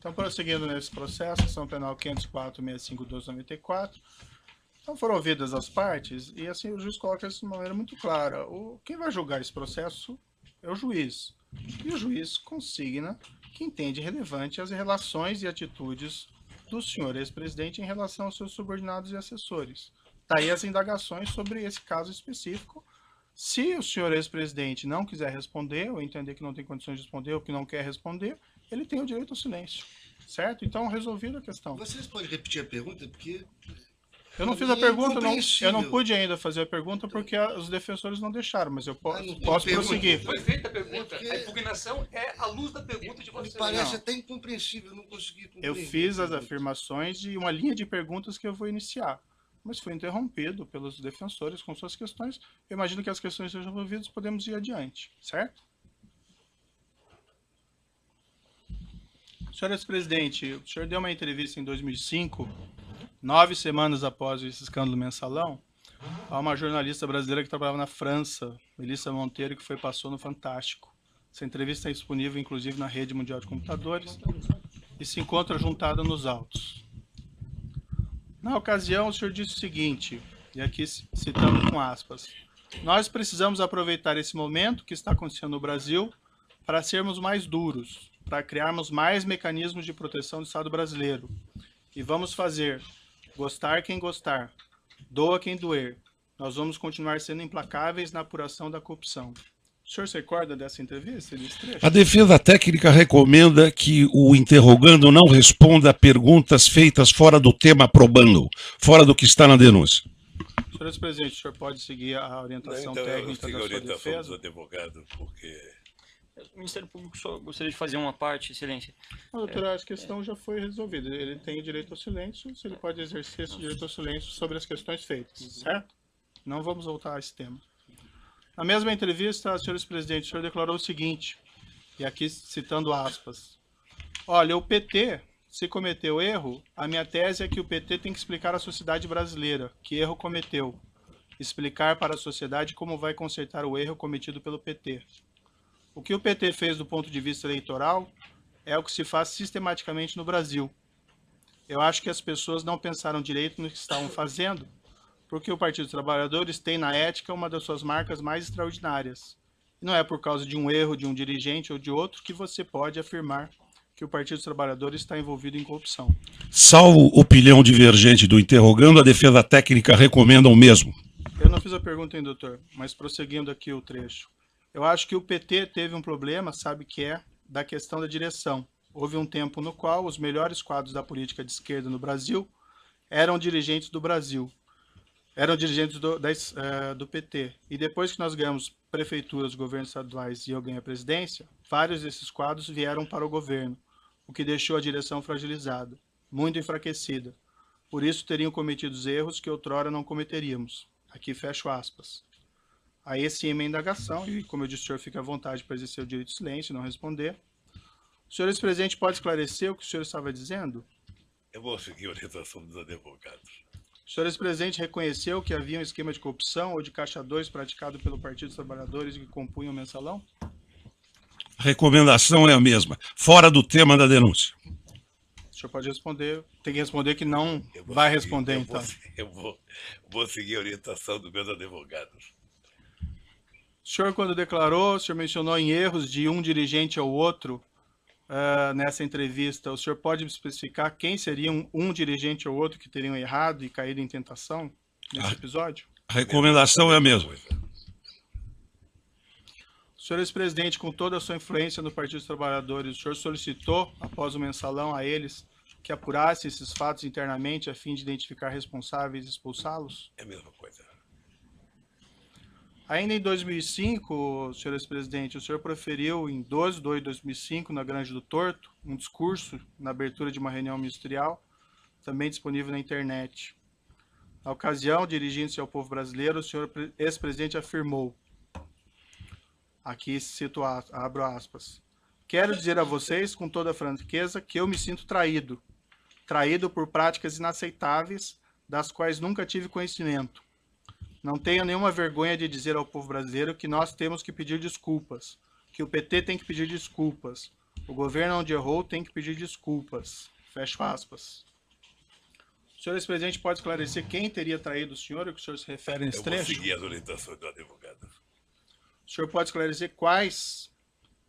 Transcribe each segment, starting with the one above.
Então, prosseguindo nesse processo, ação penal 504.65.1294, então foram ouvidas as partes e assim o juiz coloca isso de maneira muito clara. Quem vai julgar esse processo é o juiz. E o juiz consigna que entende relevante as relações e atitudes do senhor ex-presidente em relação aos seus subordinados e assessores. Daí as indagações sobre esse caso específico. Se o senhor ex-presidente não quiser responder, ou entender que não tem condições de responder, ou que não quer responder, ele tem o direito ao silêncio. Certo? Então, resolvida a questão. Vocês podem repetir a pergunta? Porque eu não fiz a pergunta, eu não pude ainda fazer a pergunta porque os defensores não deixaram, mas eu posso prosseguir. Foi feita a pergunta, a impugnação é à luz da pergunta de vocês. Me parece até incompreensível, eu não consegui compreender. Eu fiz as afirmações de uma linha de perguntas que eu vou iniciar, mas foi interrompido pelos defensores com suas questões. Eu imagino que as questões sejam resolvidas, podemos ir adiante, certo? Senhor ex-presidente, o senhor deu uma entrevista em 2005, 9 semanas após esse escândalo mensalão, a uma jornalista brasileira que trabalhava na França, Melissa Monteiro, que passou no Fantástico. Essa entrevista é disponível, inclusive, na Rede Mundial de Computadores e se encontra juntada nos autos. Na ocasião, o senhor disse o seguinte, e aqui citando com aspas, nós precisamos aproveitar esse momento que está acontecendo no Brasil para sermos mais duros, para criarmos mais mecanismos de proteção do Estado brasileiro. E vamos fazer, gostar quem gostar, doa quem doer. Nós vamos continuar sendo implacáveis na apuração da corrupção. O senhor se recorda dessa entrevista, desse trecho? A defesa técnica recomenda que o interrogando não responda a perguntas feitas fora do tema probando, fora do que está na denúncia. Senhor ex-presidente, o senhor pode seguir a orientação técnica da sua defesa? Dos advogados, porque... O Ministério Público só gostaria de fazer uma parte, excelência. Não, doutor, a questão já foi resolvida. Ele tem o direito ao silêncio, se ele pode exercer esse direito ao silêncio sobre as questões feitas, certo? Não vamos voltar a esse tema. Na mesma entrevista, senhor ex-presidente, o senhor declarou o seguinte, e aqui citando aspas, olha, o PT, se cometeu erro, a minha tese é que o PT tem que explicar à sociedade brasileira que erro cometeu, explicar para a sociedade como vai consertar o erro cometido pelo PT. O que o PT fez do ponto de vista eleitoral é o que se faz sistematicamente no Brasil. Eu acho que as pessoas não pensaram direito no que estavam fazendo, porque o Partido dos Trabalhadores tem na ética uma das suas marcas mais extraordinárias. E não é por causa de um erro de um dirigente ou de outro que você pode afirmar que o Partido dos Trabalhadores está envolvido em corrupção. Salvo opinião divergente do interrogando, a defesa técnica recomenda o mesmo. Eu não fiz a pergunta, hein, doutor, mas prosseguindo aqui o trecho. Eu acho que o PT teve um problema, sabe que é, da questão da direção. Houve um tempo no qual os melhores quadros da política de esquerda no Brasil eram dirigentes do Brasil, eram dirigentes do PT. E depois que nós ganhamos prefeituras, governos estaduais e eu ganhei a presidência, vários desses quadros vieram para o governo, o que deixou a direção fragilizada, muito enfraquecida. Por isso teriam cometido os erros que outrora não cometeríamos. Aqui fecho aspas. Aí sim uma indagação, e como eu disse, o senhor fica à vontade para exercer o direito de silêncio e não responder. O senhor ex-presidente pode esclarecer o que o senhor estava dizendo? Eu vou seguir a orientação dos advogados. O senhor ex-presidente reconheceu que havia um esquema de corrupção ou de caixa 2 praticado pelo Partido dos Trabalhadores que compunha o mensalão? A recomendação é a mesma, fora do tema da denúncia. O senhor pode responder, tem que responder que não vai responder, então. Eu vou seguir a orientação dos meus advogados. O senhor, quando declarou, o senhor mencionou em erros de um dirigente ao outro nessa entrevista. O senhor pode especificar quem seria um dirigente ou outro que teriam errado e caído em tentação nesse episódio? A recomendação é a mesma. O senhor ex-presidente, com toda a sua influência no Partido dos Trabalhadores, o senhor solicitou, após o mensalão, a eles que apurasse esses fatos internamente a fim de identificar responsáveis e expulsá-los? É a mesma coisa. Ainda em 2005, senhor ex-presidente, o senhor proferiu em 12 de 2 de 2005, na Grande do Torto, um discurso na abertura de uma reunião ministerial, também disponível na internet. Na ocasião, dirigindo-se ao povo brasileiro, o senhor ex-presidente afirmou, aqui cito, abro aspas, quero dizer a vocês, com toda a franqueza, que eu me sinto traído. Traído por práticas inaceitáveis, das quais nunca tive conhecimento. Não tenho nenhuma vergonha de dizer ao povo brasileiro que nós temos que pedir desculpas, que o PT tem que pedir desculpas. O governo onde errou tem que pedir desculpas. Fecho aspas. O senhor ex-presidente pode esclarecer quem teria traído o senhor, o que o senhor se refere nesse Eu vou trecho? seguir as orientações do advogado. O senhor pode esclarecer quais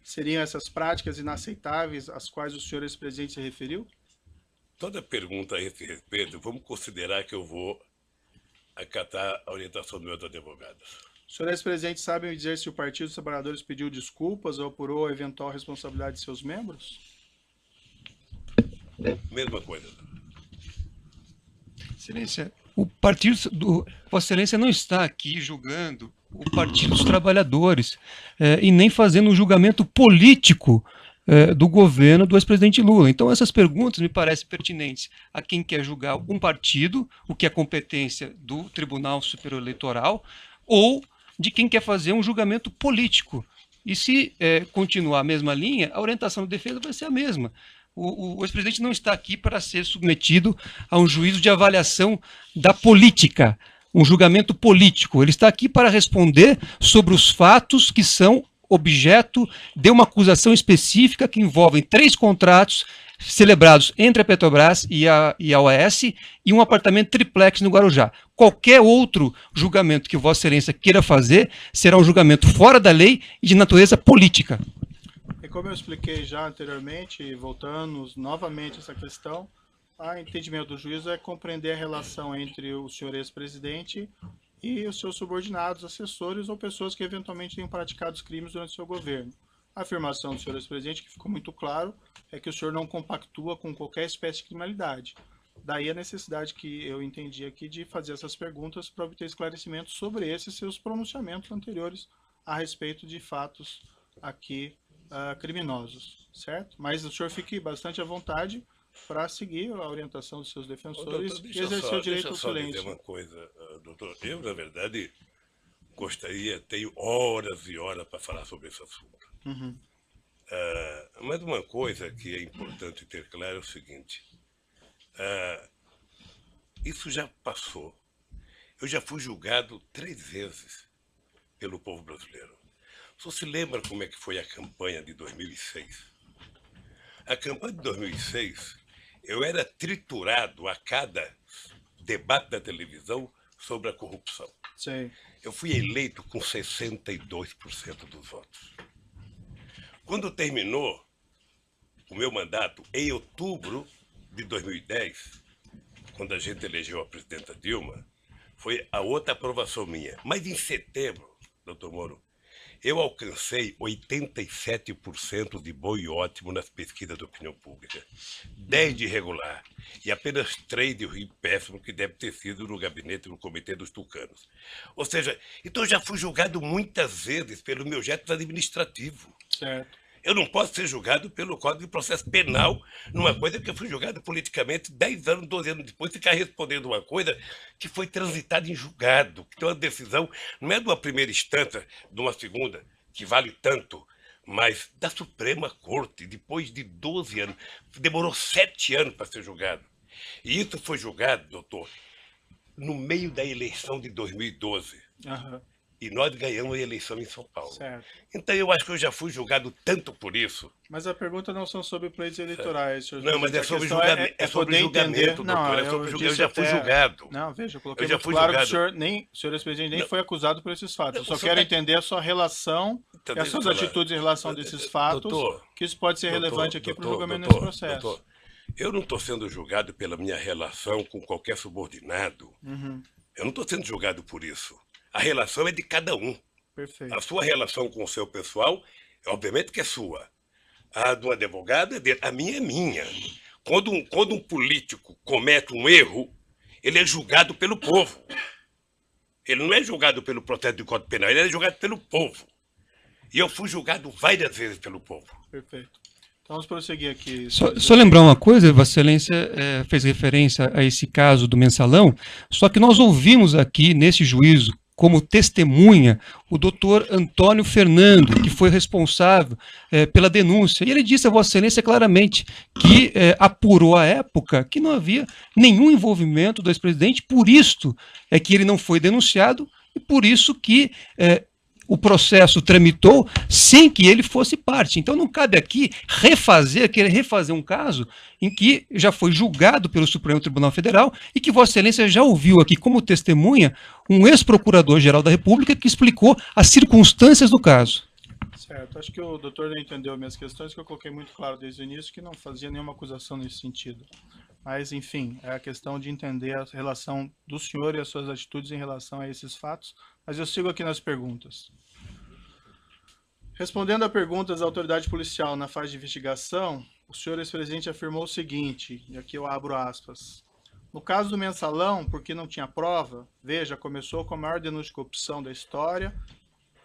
seriam essas práticas inaceitáveis às quais o senhor ex-presidente se referiu? Toda pergunta a esse respeito, vamos considerar que eu vou acatar a orientação dos meus advogados. O senhor ex-presidente sabe me dizer se o Partido dos Trabalhadores pediu desculpas ou apurou a eventual responsabilidade de seus membros? Mesma coisa. Excelência, o partido do Vossa Excelência não está aqui julgando o Partido dos Trabalhadores e nem fazendo um julgamento político do governo do ex-presidente Lula. Então essas perguntas me parecem pertinentes a quem quer julgar um partido, o que é competência do Tribunal Superior Eleitoral, ou de quem quer fazer um julgamento político. E se continuar a mesma linha, a orientação de defesa vai ser a mesma. O ex-presidente não está aqui para ser submetido a um juízo de avaliação da política, um julgamento político. Ele está aqui para responder sobre os fatos que são objeto de uma acusação específica que envolvem 3 contratos celebrados entre a Petrobras e a OAS e um apartamento triplex no Guarujá. Qualquer outro julgamento que Vossa Excelência queira fazer será um julgamento fora da lei e de natureza política. E como eu expliquei já anteriormente, e voltando novamente a essa questão, o entendimento do juízo é compreender a relação entre o senhor ex-presidente e os seus subordinados, assessores ou pessoas que eventualmente tenham praticado os crimes durante o seu governo. A afirmação do senhor ex-presidente, que ficou muito claro, é que o senhor não compactua com qualquer espécie de criminalidade. Daí a necessidade que eu entendi aqui de fazer essas perguntas para obter esclarecimento sobre esses seus pronunciamentos anteriores a respeito de fatos aqui criminosos, certo? Mas o senhor fique bastante à vontade para seguir a orientação dos seus defensores e exercer o direito ao silêncio. Deixa eu só dizer uma coisa, doutor. Eu, na verdade, tenho horas e horas para falar sobre esse assunto. Uhum. Mas uma coisa que é importante ter claro é o seguinte. Isso já passou. Eu já fui julgado 3 vezes pelo povo brasileiro. Você se lembra como é que foi a campanha de 2006? A campanha de 2006, eu era triturado a cada debate da televisão sobre a corrupção. Sim. Eu fui eleito com 62% dos votos. Quando terminou o meu mandato, em outubro de 2010, quando a gente elegeu a presidenta Dilma, foi a outra aprovação minha. Mas em setembro, doutor Moro, eu alcancei 87% de bom e ótimo nas pesquisas de opinião pública, 10 de regular e apenas 3 de ruim péssimo, que deve ter sido no gabinete do Comitê dos Tucanos. Ou seja, então eu já fui julgado muitas vezes pelo meu jeito administrativo. Certo. Eu não posso ser julgado pelo Código de Processo Penal numa coisa que eu fui julgado politicamente 10 anos, 12 anos depois, ficar respondendo uma coisa que foi transitada em julgado, que tem uma decisão, não é de uma primeira instância, de uma segunda, que vale tanto, mas da Suprema Corte, depois de 12 anos. Demorou 7 anos para ser julgado. E isso foi julgado, doutor, no meio da eleição de 2012. Uhum. E nós ganhamos a eleição em São Paulo. Certo. Então eu acho que eu já fui julgado tanto por isso. Mas a pergunta não são sobre pleitos eleitorais, senhor. Não, mas é sobre questão julgamento, é sobre poder julgamento, entender. doutor. Não, É sobre eu disse já fui até- julgado. Não, veja, eu coloquei Eu já muito fui claro que julgado. o senhor ex-presidente nem Não. foi acusado por esses fatos. Eu Não, só o senhor quero tá- entender a sua relação Tá e as suas deixa eu falar. atitudes em relação a desses fatos, Doutor, que isso pode ser doutor, relevante aqui para o doutor, julgamento doutor, nesse processo. doutor, eu não estou sendo julgado pela minha relação com qualquer subordinado. Uhum, Eu não estou sendo julgado por isso. A relação é de cada um. perfeito. A sua relação com o seu pessoal, obviamente que é sua. A do advogado é dele. A minha é minha. Quando um político comete um erro, ele é julgado pelo povo. Ele não é julgado pelo processo de Código Penal, ele é julgado pelo povo. E eu fui julgado várias vezes pelo povo. Perfeito. Então vamos prosseguir aqui. Só lembrar uma coisa, Vossa Excelência fez referência a esse caso do mensalão, só que nós ouvimos aqui nesse juízo como testemunha o doutor Antônio Fernando, que foi responsável pela denúncia. E ele disse a Vossa Excelência claramente que apurou à época que não havia nenhum envolvimento do ex-presidente, por isso é que ele não foi denunciado e por isso que o processo tramitou sem que ele fosse parte. Então não cabe aqui querer refazer um caso em que já foi julgado pelo Supremo Tribunal Federal e que Vossa Excelência já ouviu aqui como testemunha um ex-procurador-geral da República que explicou as circunstâncias do caso. Certo, acho que o doutor não entendeu minhas questões, que eu coloquei muito claro desde o início que não fazia nenhuma acusação nesse sentido. Mas, enfim, é a questão de entender a relação do senhor e as suas atitudes em relação a esses fatos. Mas eu sigo aqui nas perguntas. Respondendo a perguntas da autoridade policial na fase de investigação, o senhor ex-presidente afirmou o seguinte, e aqui eu abro aspas. No caso do mensalão, porque não tinha prova, veja, começou com a maior denúncia de corrupção da história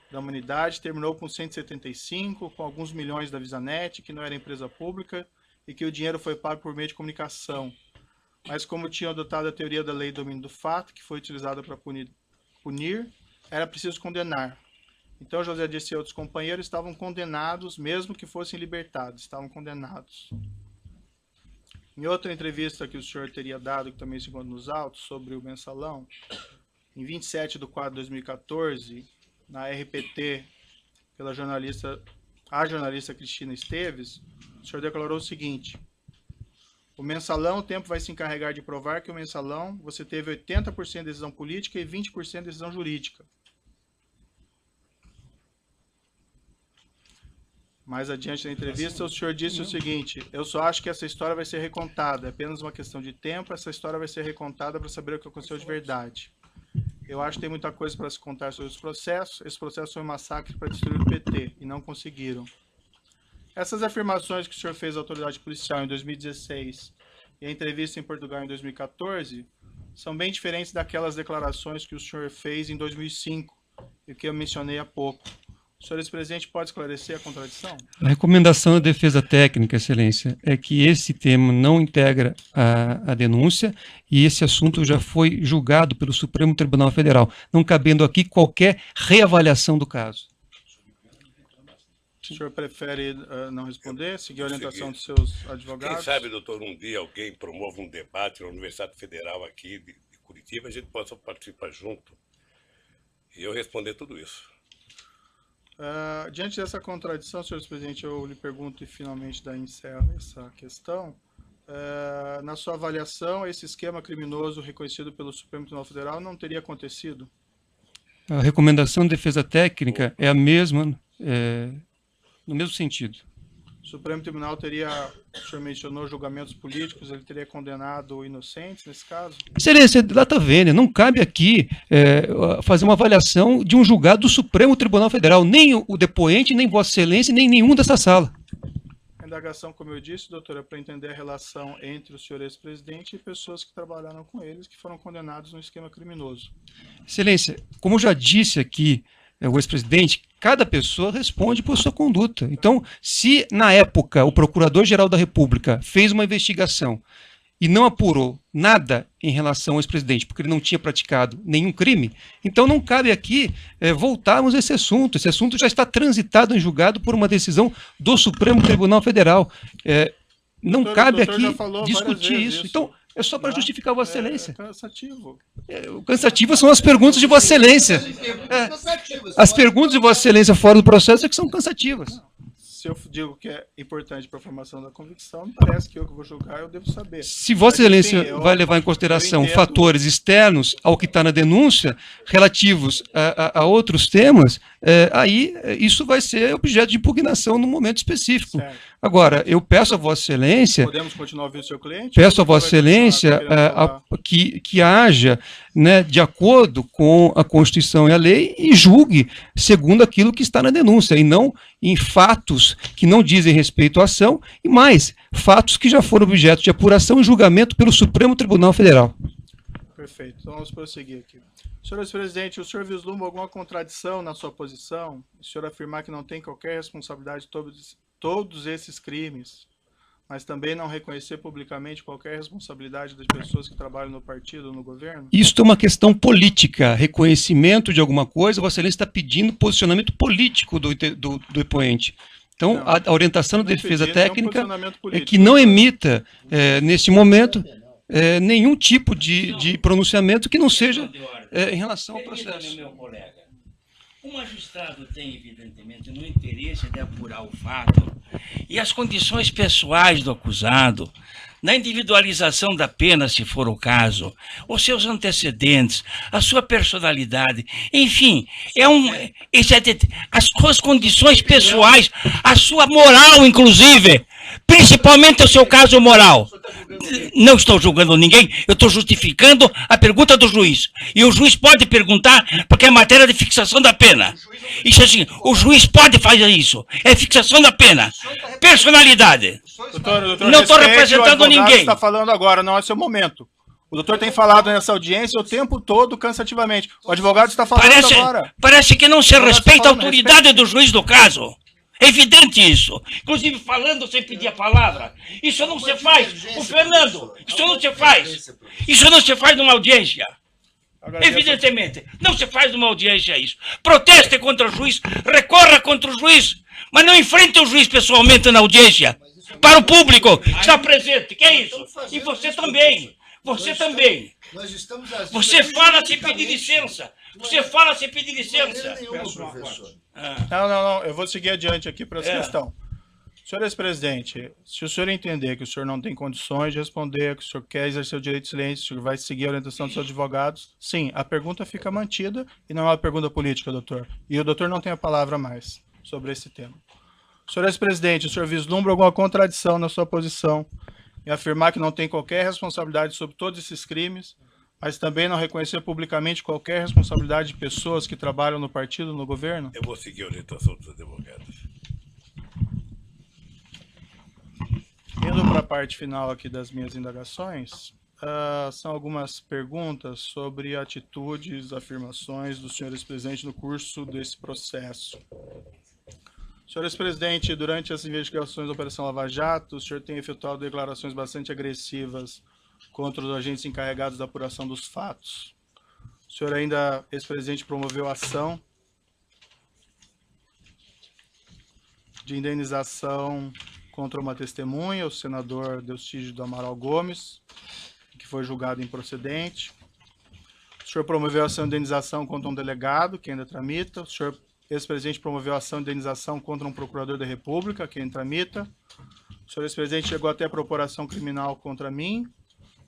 da humanidade, terminou com 175, com alguns milhões da Visanet, que não era empresa pública, e que o dinheiro foi pago por meio de comunicação. Mas como tinham adotado a teoria da lei do domínio do fato, que foi utilizada para punir, era preciso condenar. Então José Dirceu e outros companheiros estavam condenados, mesmo que fossem libertados, estavam condenados. Em outra entrevista que o senhor teria dado, que também se encontra nos autos, sobre o mensalão, em 27/4 de 2014, na RPT, pela jornalista Cristina Esteves, o senhor declarou o seguinte: o mensalão, o tempo vai se encarregar de provar que o mensalão você teve 80% de decisão política e 20% de decisão jurídica. Mais adiante na entrevista, o senhor disse o seguinte: eu só acho que essa história vai ser recontada, é apenas uma questão de tempo, essa história vai ser recontada para saber o que aconteceu de verdade. Eu acho que tem muita coisa para se contar sobre os processos. Esse processo foi um massacre para destruir o PT, e não conseguiram. Essas afirmações que o senhor fez à autoridade policial em 2016 e a entrevista em Portugal em 2014 são bem diferentes daquelas declarações que o senhor fez em 2005 e que eu mencionei há pouco. O senhor ex-presidente pode esclarecer a contradição? A recomendação da defesa técnica, Excelência, é que esse tema não integra a denúncia e esse assunto já foi julgado pelo Supremo Tribunal Federal, não cabendo aqui qualquer reavaliação do caso. O senhor prefere não responder, seguir a orientação dos seus advogados? Quem sabe, doutor, um dia alguém promove um debate na Universidade Federal aqui de Curitiba, a gente possa participar junto e eu responder tudo isso. Diante dessa contradição, senhor presidente, eu lhe pergunto e finalmente daí encerro essa questão. Na sua avaliação, esse esquema criminoso reconhecido pelo Supremo Tribunal Federal não teria acontecido? A recomendação de defesa técnica é a mesma, no mesmo sentido. O Supremo Tribunal teria, o senhor mencionou julgamentos políticos, ele teria condenado inocentes nesse caso? Excelência, lá está vendo, não cabe aqui fazer uma avaliação de um julgado do Supremo Tribunal Federal, nem o depoente, nem Vossa Excelência, nem nenhum dessa sala. A indagação, como eu disse, doutora, é para entender a relação entre o senhor ex-presidente e pessoas que trabalharam com eles, que foram condenados no esquema criminoso. Excelência, como eu já disse aqui, o ex-presidente, cada pessoa responde por sua conduta. Então, se na época o Procurador-Geral da República fez uma investigação e não apurou nada em relação ao ex-presidente, porque ele não tinha praticado nenhum crime, então não cabe aqui voltarmos a esse assunto. Esse assunto já está transitado em julgado por uma decisão do Supremo Tribunal Federal. Não cabe aqui discutir isso. Então, é só para justificar Vossa Excelência. É cansativo. Cansativas são as perguntas de Vossa Excelência. As perguntas de Vossa Excelência fora do processo é que são cansativas. Se eu digo que é importante para a formação da convicção, me parece que eu que vou julgar, eu devo saber. Se Vossa Excelência vai levar em consideração fatores externos ao que está na denúncia, relativos a outros temas, aí isso vai ser objeto de impugnação num momento específico. Certo. Agora, eu peço a Vossa Excelência... Podemos continuar ouvindo o seu cliente? Peço a Vossa Excelência que haja, né, de acordo com a Constituição e a lei e julgue segundo aquilo que está na denúncia, e não em fatos que não dizem respeito à ação, e mais, fatos que já foram objeto de apuração e julgamento pelo Supremo Tribunal Federal. Perfeito, então vamos prosseguir aqui. Senhor ex-presidente, o senhor vislumbra alguma contradição na sua posição? O senhor afirmar que não tem qualquer responsabilidade de todos esses crimes, mas também não reconhecer publicamente qualquer responsabilidade das pessoas que trabalham no partido ou no governo? Isso é uma questão política, reconhecimento de alguma coisa. Vossa Excelência está pedindo posicionamento político do depoente. Então, não, a orientação da defesa técnica é que não emita, nesse momento, nenhum tipo de pronunciamento que não seja em relação ao processo. O magistrado tem, evidentemente, no interesse de apurar o fato e as condições pessoais do acusado, na individualização da pena, se for o caso, os seus antecedentes, a sua personalidade, enfim, as suas condições pessoais, a sua moral, inclusive, principalmente o seu caso moral. Não estou julgando ninguém, eu estou justificando a pergunta do juiz. E o juiz pode perguntar, porque é matéria de fixação da pena. Isso assim, o juiz pode fazer isso. É fixação da pena. Personalidade. Doutor, Não estou representando ninguém. Está falando agora, não é seu momento. O doutor tem falado nessa audiência o tempo todo, cansativamente. O advogado está falando agora. Parece que não se respeita a autoridade do juiz do caso. É evidente isso. Inclusive falando sem pedir a palavra. Isso não se faz. O Fernando, isso não se faz. Isso não se faz numa audiência. Evidentemente. Não se faz numa audiência isso. Proteste contra o juiz, recorra contra o juiz, mas não enfrente o juiz pessoalmente na audiência. Para o público que está presente. Que é isso? E você também. Você também. Você fala sem pedir licença. Você fala sem pedir licença. Não. Eu vou seguir adiante aqui para essa questão. Senhor ex-presidente, se o senhor entender que o senhor não tem condições de responder, que o senhor quer exercer o direito de silêncio, o senhor vai seguir a orientação dos seus advogados, sim, a pergunta fica mantida e não é uma pergunta política, doutor. E o doutor não tem a palavra mais sobre esse tema. Senhor ex-presidente, o senhor vislumbra alguma contradição na sua posição em afirmar que não tem qualquer responsabilidade sobre todos esses crimes, mas também não reconhecer publicamente qualquer responsabilidade de pessoas que trabalham no partido, no governo? Eu vou seguir a orientação dos advogados. Indo para a parte final aqui das minhas indagações, são algumas perguntas sobre atitudes, afirmações do senhor ex-presidente no curso desse processo. Senhor ex-presidente, durante as investigações da Operação Lava Jato, o senhor tem efetuado declarações bastante agressivas contra os agentes encarregados da apuração dos fatos. O senhor ainda, ex-presidente, promoveu ação de indenização contra uma testemunha, o senador Deustígio do Amaral Gomes, que foi julgado improcedente. O senhor promoveu ação de indenização contra um delegado, que ainda tramita. O senhor, ex-presidente, promoveu ação de indenização contra um procurador da República, que ainda tramita. O senhor, ex-presidente, chegou até a propor ação criminal contra mim,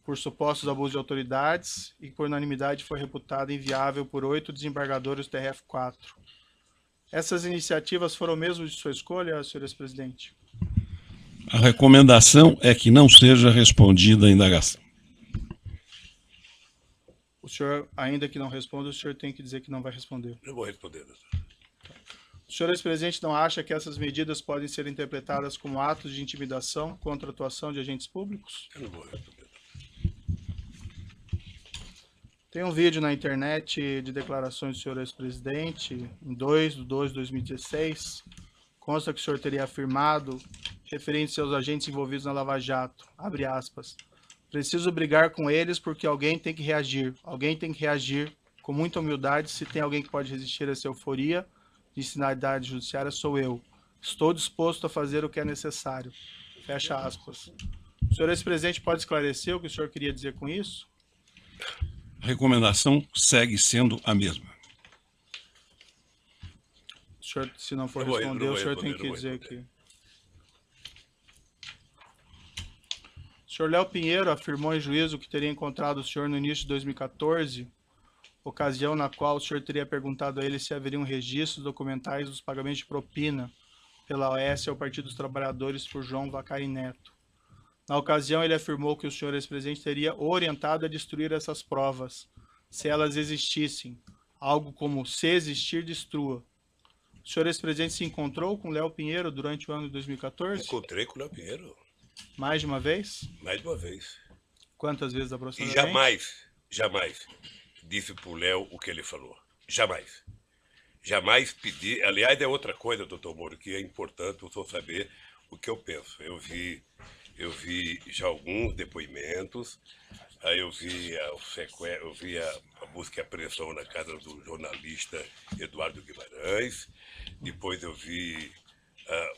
por supostos abusos de autoridades, e por unanimidade foi reputada inviável por 8 desembargadores do TRF4. Essas iniciativas foram mesmo de sua escolha, senhor ex-presidente? A recomendação é que não seja respondida a indagação. O senhor, ainda que não responda, o senhor tem que dizer que não vai responder. Eu vou responder, doutor. O senhor, ex-presidente, não acha que essas medidas podem ser interpretadas como atos de intimidação contra a atuação de agentes públicos? Eu não vou responder. Tem um vídeo na internet de declarações do senhor ex-presidente, em 2/2/2016, consta que o senhor teria afirmado, referente-se aos agentes envolvidos na Lava Jato, abre aspas, preciso brigar com eles porque alguém tem que reagir com muita humildade, se tem alguém que pode resistir a essa euforia de sinalidade judiciária, sou eu. Estou disposto a fazer o que é necessário. Fecha aspas. O senhor ex-presidente pode esclarecer o que o senhor queria dizer com isso? A recomendação segue sendo a mesma. O senhor, se não for responder, o senhor tem que dizer que... O senhor Léo Pinheiro afirmou em juízo que teria encontrado o senhor no início de 2014, ocasião na qual o senhor teria perguntado a ele se haveria um registro documentais dos pagamentos de propina pela OAS ao Partido dos Trabalhadores por João Vacari Neto. Na ocasião, ele afirmou que o senhor ex-presidente teria orientado a destruir essas provas, se elas existissem, algo como se existir, destrua. O senhor ex-presidente se encontrou com Léo Pinheiro durante o ano de 2014? Encontrei com o Léo Pinheiro. Mais de uma vez? Mais de uma vez. Quantas vezes E aproximadamente? jamais disse pro Léo o que ele falou. Jamais. Jamais pedi. Aliás, é outra coisa, doutor Moro, que é importante o senhor saber o que eu penso. Eu vi já alguns depoimentos, aí eu vi a busca e apreensão na casa do jornalista Eduardo Guimarães, depois eu vi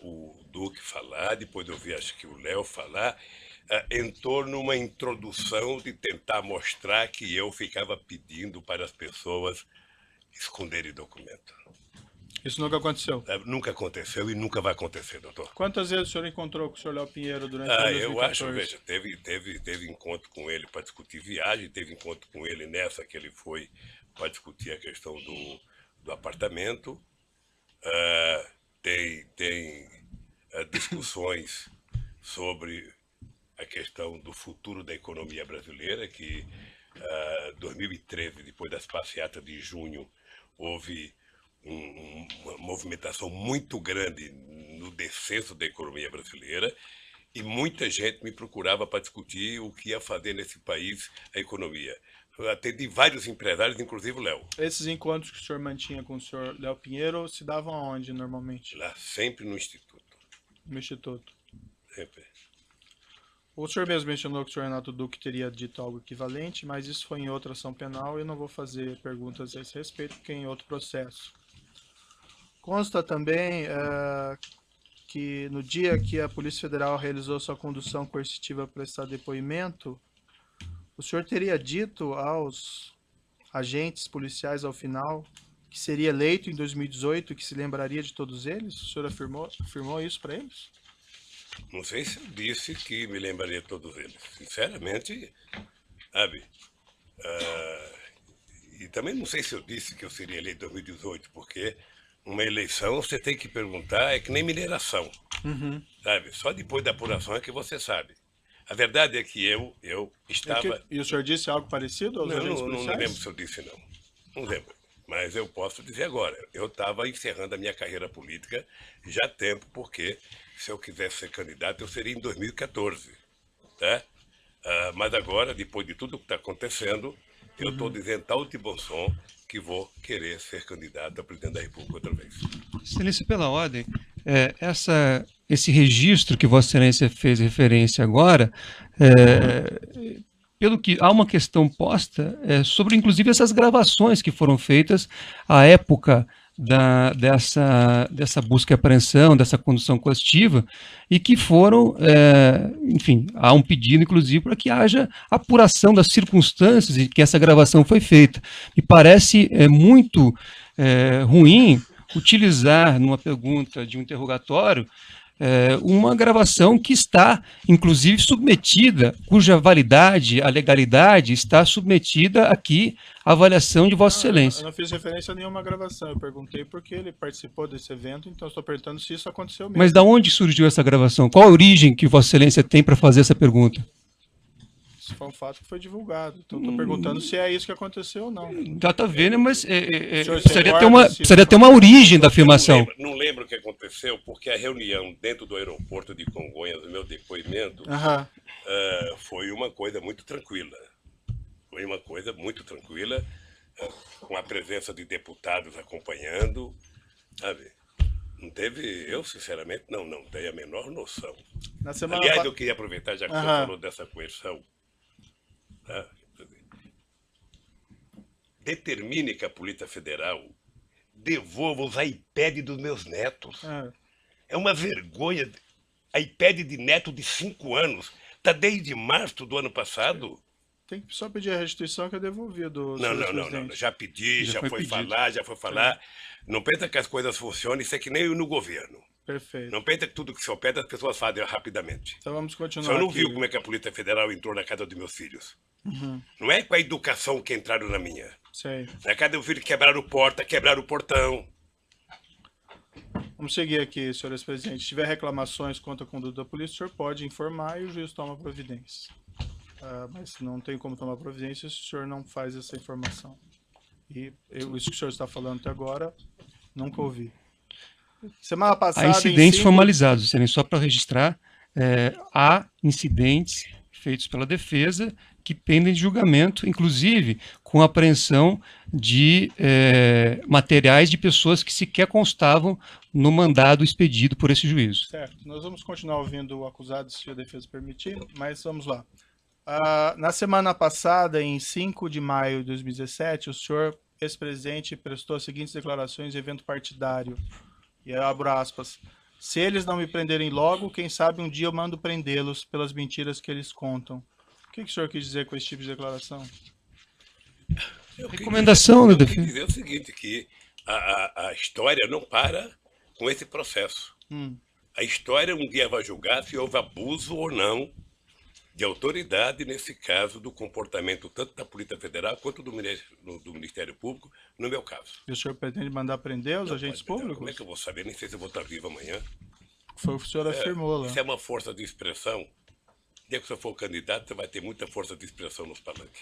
o Duque falar, depois eu vi, acho que o Léo falar, em torno de uma introdução de tentar mostrar que eu ficava pedindo para as pessoas esconderem documento. Isso nunca aconteceu. Nunca aconteceu e nunca vai acontecer, doutor. Quantas vezes o senhor encontrou com o senhor Léo Pinheiro durante o Ah, ano de eu 2014? acho, veja, teve encontro com ele para discutir viagem, teve encontro com ele nessa que ele foi para discutir a questão do apartamento. Tem discussões sobre a questão do futuro da economia brasileira, que 2013, depois das passeatas de junho, houve uma movimentação muito grande no descenso da economia brasileira e muita gente me procurava para discutir o que ia fazer nesse país a economia. Eu atendi vários empresários, inclusive o Léo. Esses encontros que o senhor mantinha com o senhor Léo Pinheiro se davam aonde, normalmente? Lá, sempre no Instituto. No Instituto. Sempre. O senhor mesmo mencionou que o senhor Renato Duque teria dito algo equivalente, mas isso foi em outra ação penal e eu não vou fazer perguntas a esse respeito, porque é em outro processo. Consta também que no dia que a Polícia Federal realizou sua condução coercitiva para prestar depoimento, o senhor teria dito aos agentes policiais ao final que seria eleito em 2018 e que se lembraria de todos eles? O senhor afirmou isso para eles? Não sei se eu disse que me lembraria de todos eles. Sinceramente, sabe? E também não sei se eu disse que eu seria eleito em 2018, porque uma eleição você tem que perguntar, é que nem mineração. Sabe? Só depois da apuração é que você sabe. A verdade é que eu estava... E o senhor disse algo parecido aos agentes Não policiais? lembro se eu disse não. Não lembro. Mas eu posso dizer agora. Eu estava encerrando a minha carreira política já há tempo, porque se eu quisesse ser candidato, eu seria em 2014. Tá? Mas agora, depois de tudo que está acontecendo, eu estou dizendo tal de bom som que vou querer ser candidato a presidente da República outra vez. Excelência, pela ordem, esse registro que Vossa Excelência fez referência agora, pelo que há uma questão posta sobre, inclusive, essas gravações que foram feitas à época dessa busca e apreensão, dessa condução coercitiva, e que foram, enfim, há um pedido, inclusive, para que haja apuração das circunstâncias em que essa gravação foi feita. Me parece muito ruim utilizar, numa pergunta de um interrogatório, uma gravação que está, inclusive, submetida, cuja validade, a legalidade, está submetida aqui à avaliação de Vossa Excelência. Eu não fiz referência a nenhuma gravação, eu perguntei porque ele participou desse evento, então estou perguntando se isso aconteceu mesmo. Mas de onde surgiu essa gravação? Qual a origem que Vossa Excelência tem para fazer essa pergunta? Isso foi um fato que foi divulgado, então estou perguntando se é isso que aconteceu ou não. Já está vendo, mas senhor precisaria ter uma origem da afirmação. Não lembro o que aconteceu, porque a reunião dentro do aeroporto de Congonhas, o meu depoimento, foi uma coisa muito tranquila. Foi uma coisa muito tranquila, com a presença de deputados acompanhando, sabe? Não teve, eu sinceramente não tenho a menor noção. Aliás, eu queria aproveitar, já que você falou dessa coerção, tá? Determine que a Polícia Federal devolva os iPads dos meus netos. É uma vergonha. iPad de neto de 5 anos. Está desde março do ano passado. Tem que só pedir a restituição que é devolvido. Não. Já pedi, já foi falar. Não pensa que as coisas funcionam, isso é que nem no governo. Perfeito. Não pensa que tudo que se opera as pessoas fazem rapidamente. Então vamos continuar. Você não aqui. viu como é que a Polícia Federal entrou na casa dos meus filhos? Não é com a educação que entraram na minha. Sei. Na casa do filho quebraram porta, quebraram o portão. Vamos seguir aqui, senhores presidentes. Se tiver reclamações contra a conduta da polícia, o senhor pode informar e o juiz toma providência. Mas não tem como tomar providência se o senhor não faz essa informação. E isso que o senhor está falando até agora, nunca ouvi. Semana passada... Há incidentes formalizados, só para registrar, há incidentes feitos pela defesa que pendem de julgamento, inclusive com apreensão de materiais de pessoas que sequer constavam no mandado expedido por esse juízo. Certo. Nós vamos continuar ouvindo o acusado, se a defesa permitir, mas vamos lá. Na semana passada, em 5 de maio de 2017, o senhor, ex-presidente, prestou as seguintes declarações em evento partidário. E eu abro aspas. Se eles não me prenderem logo, quem sabe um dia eu mando prendê-los pelas mentiras que eles contam. O que o senhor quis dizer com esse tipo de declaração? Recomendação da defesa. Eu quis dizer o seguinte, que a história não para com esse processo. A história um dia vai julgar se houve abuso ou não de autoridade, nesse caso, do comportamento tanto da Polícia Federal quanto do Ministério Público, no meu caso. E o senhor pretende mandar prender os Não agentes pode, públicos? como é que eu vou saber? Nem sei se eu vou estar vivo amanhã. Foi o que o senhor afirmou lá. Isso é uma força de expressão. O dia que você for candidato, você vai ter muita força de expressão nos palanques.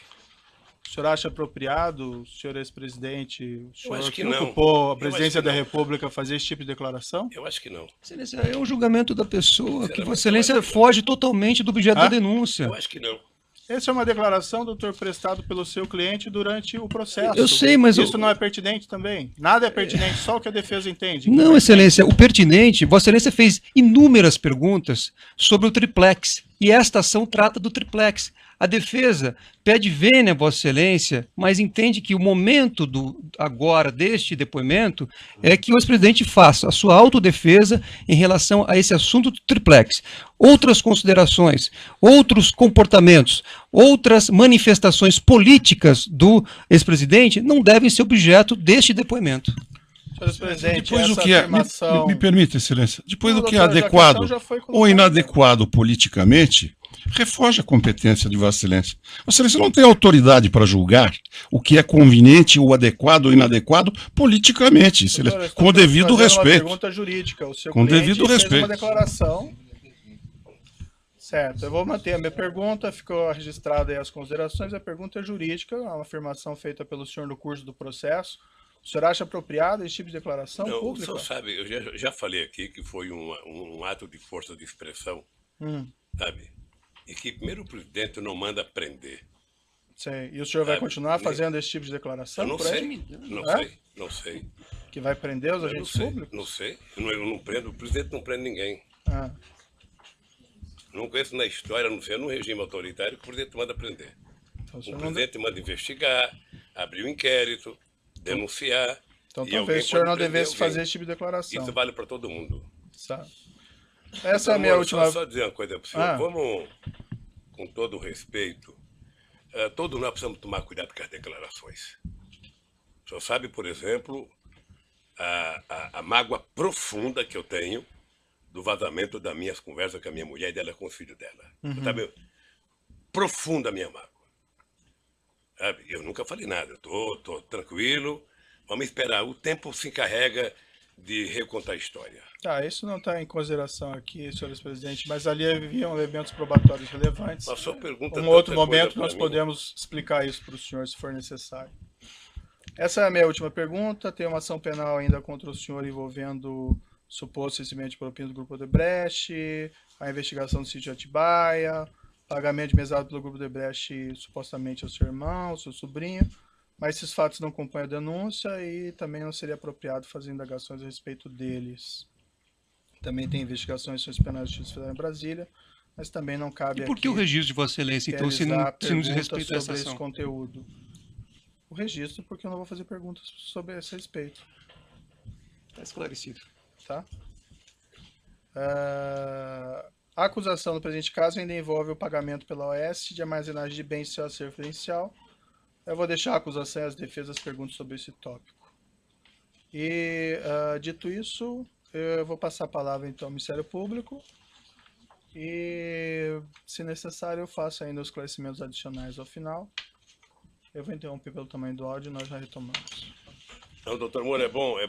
O senhor acha apropriado, o senhor ex-presidente, o senhor acho que que não. ocupou a Eu presidência acho que da não. República fazer esse tipo de declaração? Eu acho que não. Excelência, é um julgamento da pessoa, que Sinceramente, Vossa Excelência eu acho que foge totalmente do objeto da Ah? denúncia. Eu acho que não. Essa é uma declaração, doutor, prestado pelo seu cliente durante o processo. Eu sei, mas isso não é pertinente também? Nada é pertinente, só o que a defesa entende. Não, Excelência, o pertinente, Vossa Excelência fez inúmeras perguntas sobre o triplex, e esta ação trata do triplex. A defesa pede vênia, Vossa Excelência, mas entende que o momento agora deste depoimento é que o ex-presidente faça a sua autodefesa em relação a esse assunto do triplex. Outras considerações, outros comportamentos, outras manifestações políticas do ex-presidente não devem ser objeto deste depoimento. Senhor presidente, Depois essa o que é, afirmação... me permite, Excelência, depois Não, o que é doutor, já que a adequado questão já foi ou colocada. inadequado politicamente, refoge a competência de Vossa Excelência. Vossa Excelência não tem autoridade para julgar o que é conveniente ou adequado ou inadequado politicamente, Excelência, Doutor, eu com o estou devido fazendo uma respeito. pergunta jurídica. O seu Com cliente devido fez respeito. uma declaração. Certo, eu vou manter a minha pergunta, ficou registrada aí as considerações. A pergunta é jurídica, é uma afirmação feita pelo senhor no curso do processo. O senhor acha apropriado esse tipo de declaração Não, o pública? senhor sabe, eu já falei aqui que foi um ato de força de expressão, sabe? E que primeiro o presidente não manda prender. Sei. E o senhor vai Sabe, continuar nem- fazendo esse tipo de declaração? Eu não por aí? sei, não É? sei, não sei. Que vai prender os Eu não agentes sei, públicos? não sei. Eu não prendo, o presidente não prende ninguém. Ah, Não conheço na história, não sei, num regime autoritário que o presidente manda prender. então o O senhor não... presidente manda investigar, abrir um inquérito, denunciar. Então e talvez alguém o senhor pode não prender devesse alguém. fazer esse tipo de declaração. Isso vale para todo mundo. Sabe? Essa é a minha Amor, última... Só dizer uma coisa para o senhor. Ah. Vamos, com todo o respeito, todos nós precisamos tomar cuidado com as declarações. O senhor sabe, por exemplo, a mágoa profunda que eu tenho do vazamento das minhas conversas com a minha mulher e dela com o filho dela. Você sabe, profunda a minha mágoa. Sabe? Eu nunca falei nada, eu tô tranquilo, vamos esperar. O tempo se encarrega de recontar a história. Tá, isso não está em consideração aqui, senhores presidente, mas ali haviam elementos probatórios relevantes. A sua pergunta Um outro tanta coisa momento pra nós mim. podemos explicar isso para o senhor, se for necessário. Essa é a minha última pergunta. Tem uma ação penal ainda contra o senhor envolvendo suposto recebimento de propina do Grupo Odebrecht, a investigação do sítio Atibaia, pagamento de mesada pelo Grupo Odebrecht supostamente ao seu irmão, ao seu sobrinho, mas esses fatos não compõem a denúncia e também não seria apropriado fazer indagações a respeito deles. Também tem investigações sobre penais de justiça federal em Brasília, mas também não cabe E por que aqui o registro de Vossa Excelência, então, se não realizar diz perguntas respeito a essa sobre esse ação? conteúdo. O registro, porque eu não vou fazer perguntas sobre esse respeito, Está esclarecido. tá? A acusação no presente caso ainda envolve o pagamento pela OAS de armazenagem de bens sem acervo credencial. Eu vou deixar a acusação e as defesas perguntas sobre esse tópico. E, dito isso, eu vou passar a palavra então ao Ministério Público e, se necessário, eu faço ainda os esclarecimentos adicionais ao final. Eu vou interromper pelo tamanho do áudio e nós já retomamos. Então, doutor Moura, é bom